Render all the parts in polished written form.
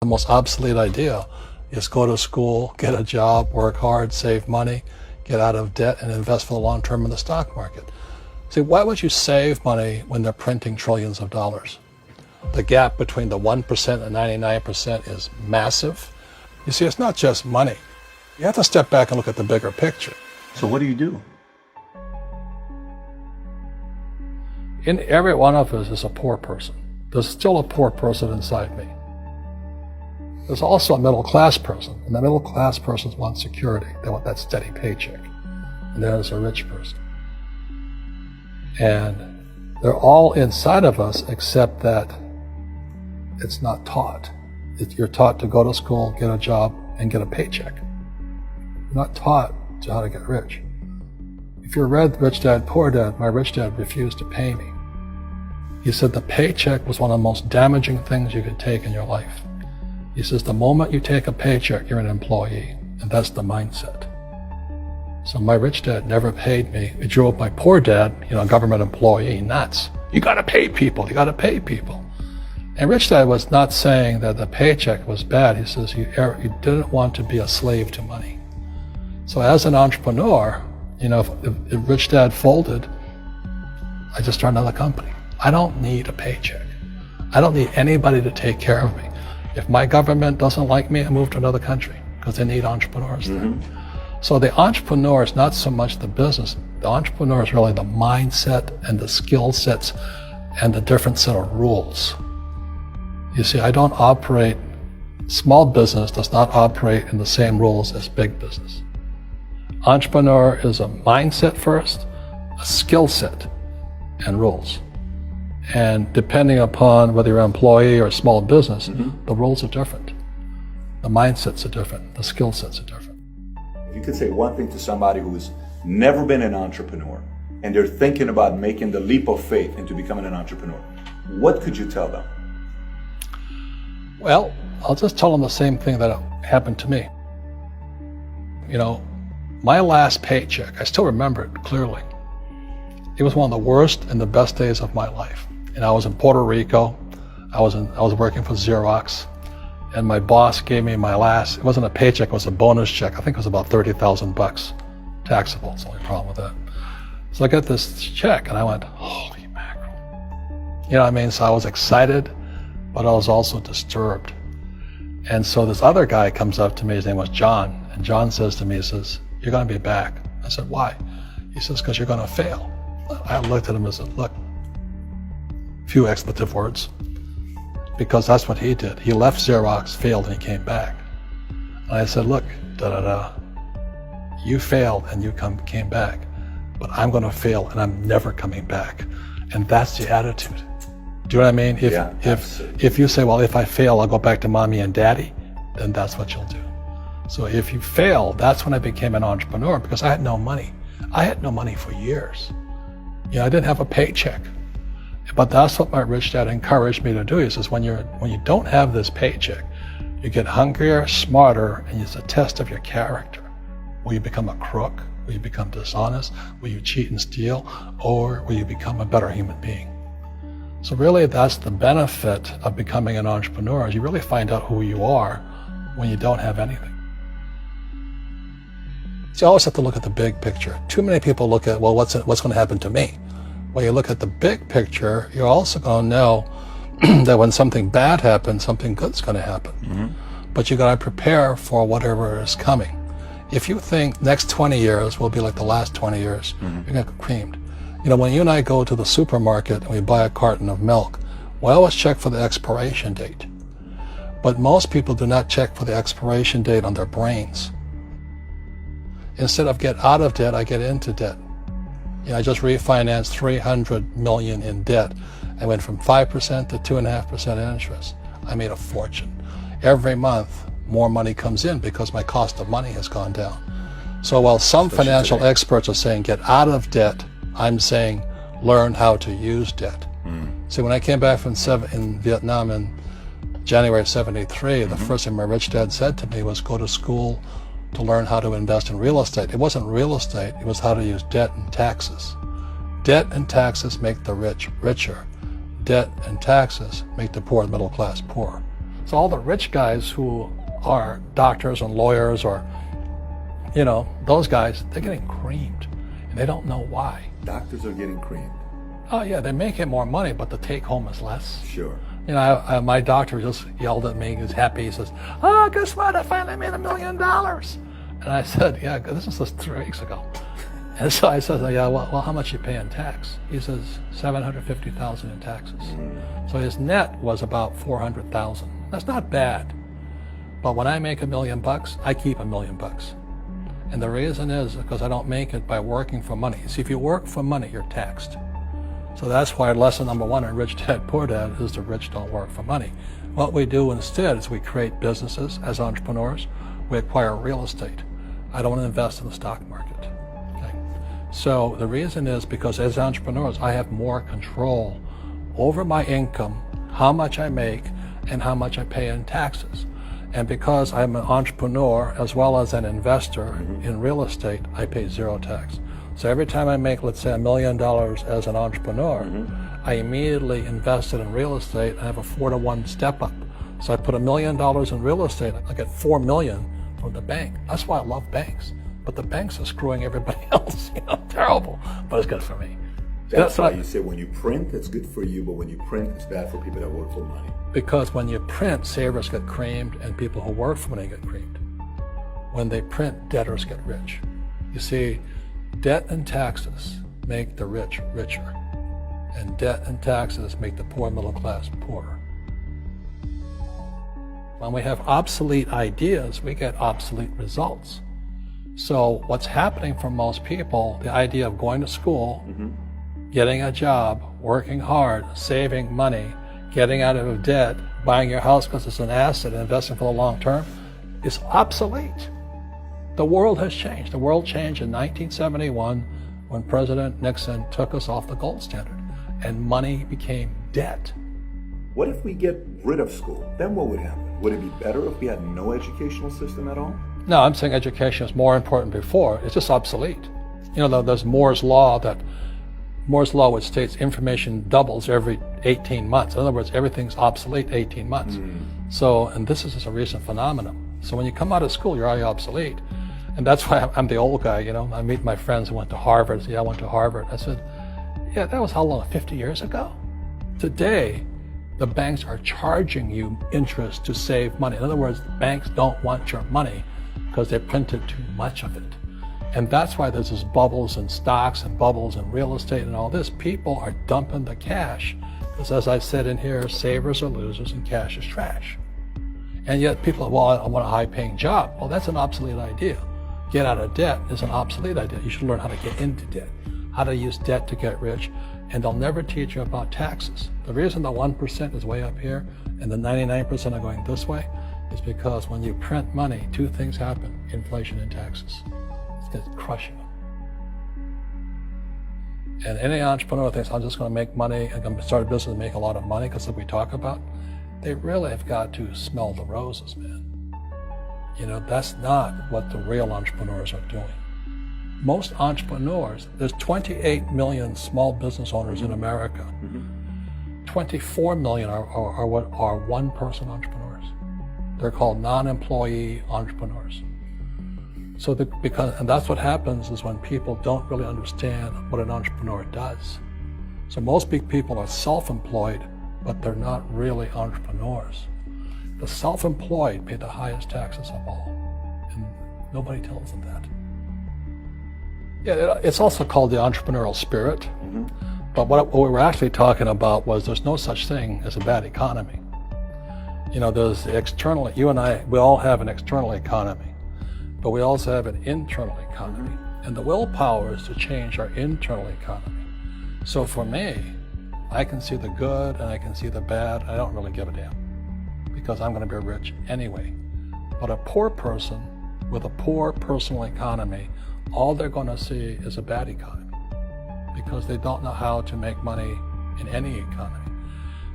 The most obsolete idea is go to school, get a job, work hard, save money, get out of debt, and invest for the long term in the stock market. See, why would you save money when they're printing trillions of dollars? The gap between the 1% and 99% is massive. You see, it's not just money. You have to step back and look at the bigger picture. So what do you do? In every one of us is a poor person. There's still a poor person inside me. There's also a middle class person, and the middle class persons want security. They want that steady paycheck. And there's a rich person. And they're all inside of us, except that it's not taught. You're taught to go to school, get a job, and get a paycheck. You're not taught to how to get rich. If you read Rich Dad, Poor Dad, my rich dad refused to pay me. He said the paycheck was one of the most damaging things you could take in your life. He says the moment you take a paycheck, you're an employee, and that's the mindset. So my rich dad never paid me. It drove my poor dad, government employee, nuts. You gotta pay people, you gotta pay people. And Rich Dad was not saying that the paycheck was bad. He says you didn't want to be a slave to money. So as an entrepreneur, if Rich Dad folded, I just started another company. I don't need a paycheck. I don't need anybody to take care of me. If my government doesn't like me, I move to another country because they need entrepreneurs there. So the entrepreneur is not so much the business. The entrepreneur is really the mindset and the skill sets and the different set of rules. You see, small business does not operate in the same rules as big business. Entrepreneur is a mindset first, a skill set, and rules. And depending upon whether you're an employee or a small business, the rules are different. The mindsets are different, the skill sets are different. If you could say one thing to somebody who's never been an entrepreneur and they're thinking about making the leap of faith into becoming an entrepreneur, what could you tell them? Well, I'll just tell them the same thing that happened to me. My last paycheck, I still remember it clearly. It was one of the worst and the best days of my life. And I was in Puerto Rico. I was working for Xerox, and my boss gave me it wasn't a paycheck, it was a bonus check. I think it was about $30,000, taxable. It's the only problem with that. So I got this check and I went, holy mackerel. So I was excited, but I was also disturbed. And so this other guy comes up to me, his name was John, and John says to me, he says, you're gonna be back. I said, why? He says, because you're gonna fail. I looked at him and said, look, few expletive words, because that's what he did. He left Xerox, failed, and he came back. And I said, look, you failed and you came back, but I'm gonna fail and I'm never coming back. And that's the attitude. Do you know what I mean? If you say, well, if I fail, I'll go back to mommy and daddy, then that's what you'll do. So if you fail, that's when I became an entrepreneur, because I had no money. I had no money for years. I didn't have a paycheck. But that's what my rich dad encouraged me to do. He says, when you don't have this paycheck, you get hungrier, smarter, and it's a test of your character. Will you become a crook? Will you become dishonest? Will you cheat and steal? Or will you become a better human being? So really, that's the benefit of becoming an entrepreneur, is you really find out who you are when you don't have anything. So you always have to look at the big picture. Too many people look at, well, what's going to happen to me? When you look at the big picture, you're also going to know that when something bad happens, something good's going to happen. But you got to prepare for whatever is coming. If you think next 20 years will be like the last 20 years, you're going to get creamed. When you and I go to the supermarket and we buy a carton of milk, we always check for the expiration date. But most people do not check for the expiration date on their brains. Instead of get out of debt, I get into debt. I just refinanced $300 million in debt. I went from 5% to 2.5% interest. I made a fortune. Every month, more money comes in because my cost of money has gone down. So while some financial experts are saying get out of debt, I'm saying learn how to use debt. So when I came back from in Vietnam in January of '73, the first thing my rich dad said to me was go to school to learn how to invest in real estate. It wasn't real estate, it was how to use debt and taxes. Debt and taxes make the rich richer. Debt and taxes make the poor and middle class poor. So all the rich guys who are doctors and lawyers or, those guys, they're getting creamed. And they don't know why. Doctors are getting creamed. Oh yeah, they're making more money, but the take home is less. Sure. My doctor just yelled at me. He was happy. He says, "Oh, guess what? I finally made $1 million." And I said, "Yeah, this was just 3 weeks ago." And so I said, "Yeah, well, how much you pay in tax?" He says, $750,000 in taxes. So his net was about $400,000. That's not bad. But when I make $1 million, I keep $1 million. And the reason is because I don't make it by working for money. See, if you work for money, you're taxed. So that's why lesson number 1 in Rich Dad Poor Dad is the rich don't work for money. What we do instead is we create businesses as entrepreneurs. We acquire real estate. I don't invest in the stock market. Okay? So the reason is because as entrepreneurs, I have more control over my income, how much I make, and how much I pay in taxes. And because I'm an entrepreneur as well as an investor in real estate, I pay 0 tax. So every time I make, let's say, $1 million as an entrepreneur, I immediately invested in real estate and have a 4-to-1 step up. So I put $1 million in real estate, I get $4 million from the bank. That's why I love banks. But the banks are screwing everybody else, terrible, but it's good for me. That's why you say when you print, it's good for you, but when you print, it's bad for people that work for money. Because when you print, savers get creamed and people who work for money get creamed. When they print, debtors get rich. You see, debt and taxes make the rich richer, and debt and taxes make the poor middle class poorer. When we have obsolete ideas, we get obsolete results. So what's happening for most people, the idea of going to school, getting a job, working hard, saving money, getting out of debt, buying your house because it's an asset, and investing for the long term, is obsolete. The world has changed. The world changed in 1971 when President Nixon took us off the gold standard and money became debt. What if we get rid of school? Then what would happen? Would it be better if we had no educational system at all? No, I'm saying education is more important before. It's just obsolete. There's Moore's Law which states information doubles every 18 months. In other words, everything's obsolete 18 months. So, and this is just a recent phenomenon. So when you come out of school, you're already obsolete. And that's why I'm the old guy, I meet my friends who went to Harvard. Say, I went to Harvard. I said, yeah, that was how long, 50 years ago? Today, the banks are charging you interest to save money. In other words, the banks don't want your money because they printed too much of it. And that's why there's this bubbles in stocks and bubbles in real estate and all this. People are dumping the cash because, as I said in here, savers are losers and cash is trash. And yet people are, well, I want a high-paying job. Well, that's an obsolete idea. Get out of debt is an obsolete idea. You should learn how to get into debt, how to use debt to get rich, and they'll never teach you about taxes. The reason the 1% is way up here and the 99% are going this way is because when you print money, 2 things happen: inflation and taxes. It's going to crush you. And any entrepreneur thinks, I'm just going to make money, I'm going to start a business and make a lot of money, because like we talk about, they really have got to smell the roses, man. That's not what the real entrepreneurs are doing. Most entrepreneurs, there's 28 million small business owners in America. 24 million are what are one-person entrepreneurs. They're called non-employee entrepreneurs. So and that's what happens is when people don't really understand what an entrepreneur does. So most big people are self-employed, but they're not really entrepreneurs. The self-employed pay the highest taxes of all, and nobody tells them that. Yeah, it's also called the entrepreneurial spirit, but what we were actually talking about was there's no such thing as a bad economy. There's the external, you and I, we all have an external economy, but we also have an internal economy, and the willpower is to change our internal economy. So for me, I can see the good and I can see the bad. I don't really give a damn, because I'm going to be rich anyway. But a poor person with a poor personal economy, all they're going to see is a bad economy, because they don't know how to make money in any economy.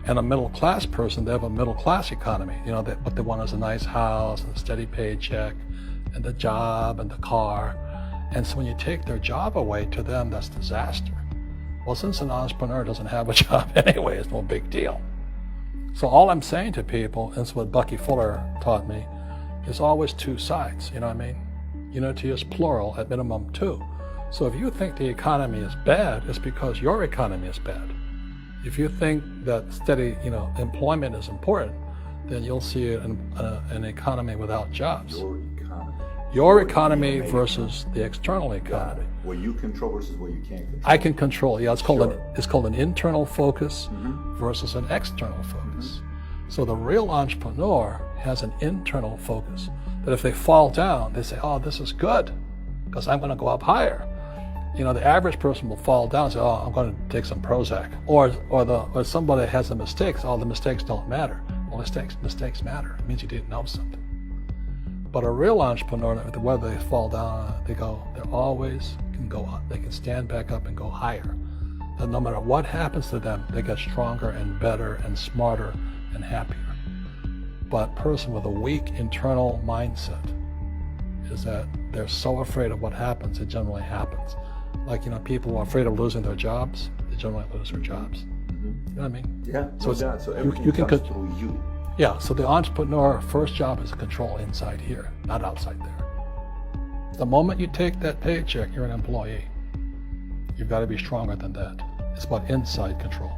And a middle class person, they have a middle class economy. What they want is a nice house and a steady paycheck and the job and the car. And so when you take their job away, to them, that's disaster. Well, since an entrepreneur doesn't have a job anyway, it's no big deal. So all I'm saying to people, and it's what Bucky Fuller taught me, is always two sides, you know what I mean? Unity is plural, at minimum two. So if you think the economy is bad, it's because your economy is bad. If you think that steady, employment is important, then you'll see an economy without jobs. Your economy versus the external economy. What you control versus what you can't control. I can control. Yeah, it's called an internal focus versus an external focus. So the real entrepreneur has an internal focus. That if they fall down, they say, "Oh, this is good, because I'm going to go up higher." The average person will fall down and say, "Oh, I'm going to take some Prozac," or somebody has a mistake. "Oh, the mistakes don't matter." Well, mistakes matter. It means you didn't know something. But a real entrepreneur, whether they fall down, they always can go up. They can stand back up and go higher. And no matter what happens to them, they get stronger and better and smarter and happier. But a person with a weak internal mindset is that they're so afraid of what happens, it generally happens. Like, people who are afraid of losing their jobs, they generally lose their jobs. You know what I mean? Yeah, So so everything comes through you. Yeah, so the entrepreneur first job is to control inside here, not outside there. The moment you take that paycheck, you're an employee. You've got to be stronger than that. It's about inside control.